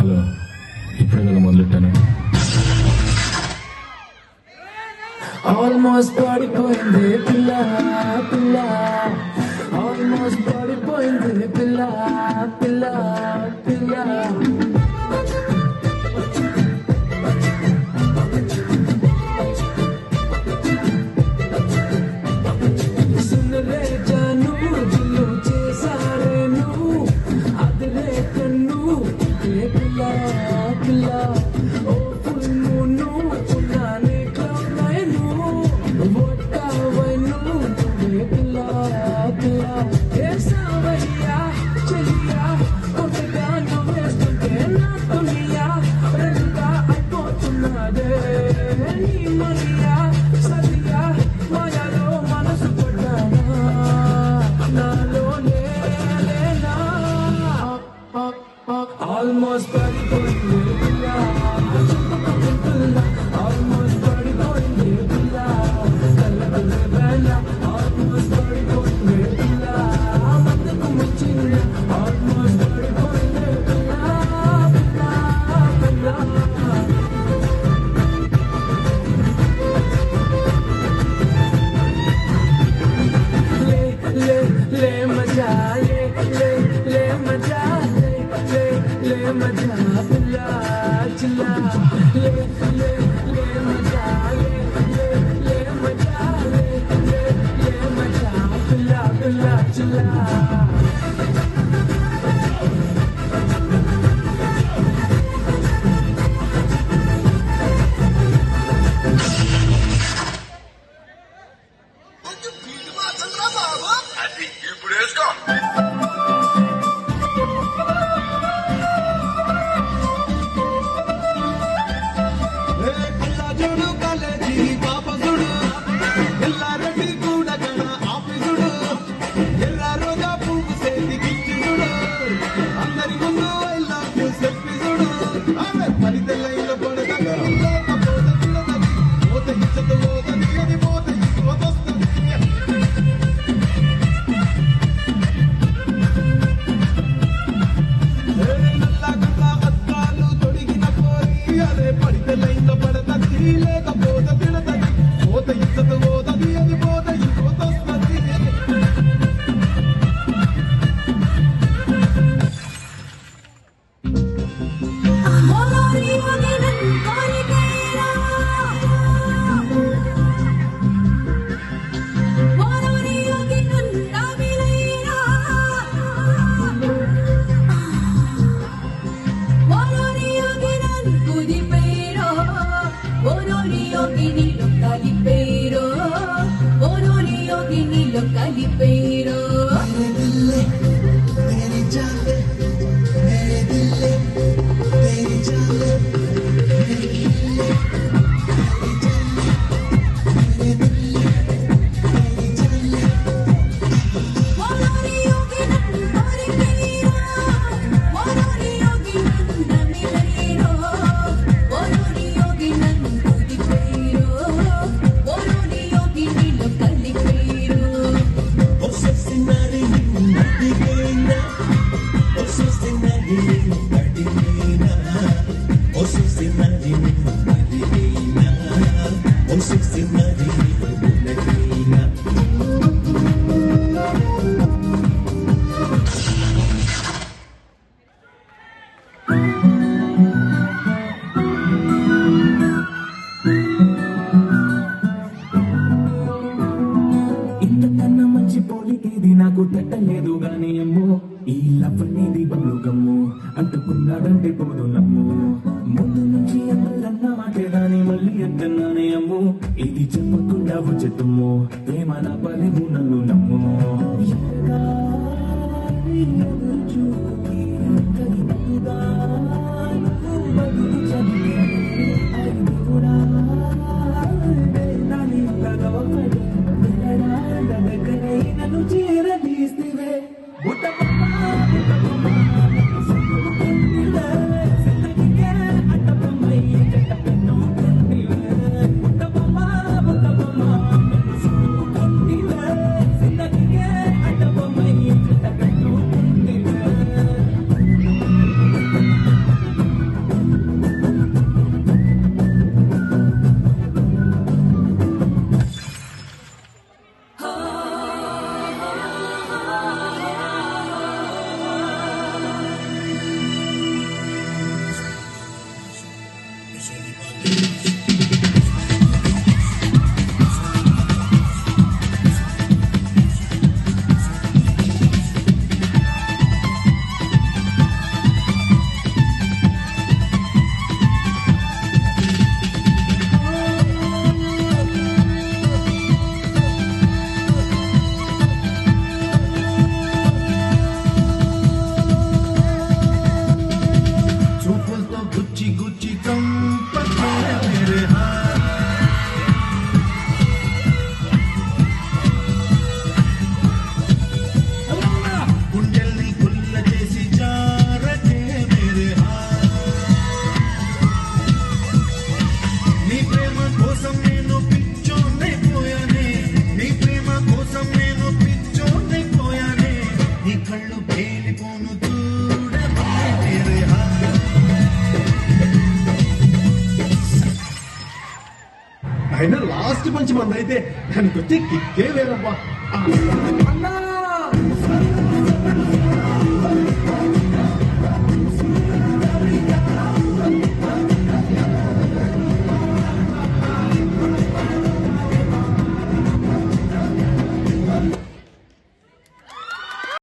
Hello, ఇప్పుడే కదా మొదలెట్టాను. Almost పడిపోయింది పిల్ల పిల్ల, ఆల్మోస్ట్ పడిపోయింది పిల్ల పిల్ల పిల్ల. Almost పడిపోయింది పిల్ల, almost పడిపోయింది పిల్ల, కళ్ళ వేళ almost పడిపోయింది పిల్ల, మందుకు ముచ్చింది almost పడిపోయింది పిల్ల పిల్ల పిల్ల. లే లే మజా లే లే లే మజా ले मजा पिला चिल्ला ले ले ले मजा ले ले ले मजा ले ले ले मजा पिला पिला चिल्ला. ఇంతకన్నా మంచి పోలికేది నాకు తట్టలేదు గాని అమ్మో, ఈ లవ్ అనేది బలు గమ్ము అంటుకున్నాడంటే పోదు నమ్ము. ముందు నుంచి అందరన్న మాటే గాని మళ్ళీ ఎత్తన్నానే అమ్ము, ఇది చెప్పకుండా వచ్చేతుమ్ము ప్రేమ నా పలివు నన్ను నమ్ము. గుచ్చి గుచ్చి చంపకే మేరే హాయ్ గుండెల్ని గుల్ల చేసి జారకే మేరే హాయ్ నీ ప్రేమ కోసం నేను పిచ్చోనైపోయానే నీ ప్రేమ కోసం నేను పిచ్చోనైపోయానే నీ కళ్ళు పేలిపోను చూడకే మేరే హాయ్ అయినా లాస్ట్ పంచి మందైతే దానికి వచ్చి కిక్కే వేరబ్బా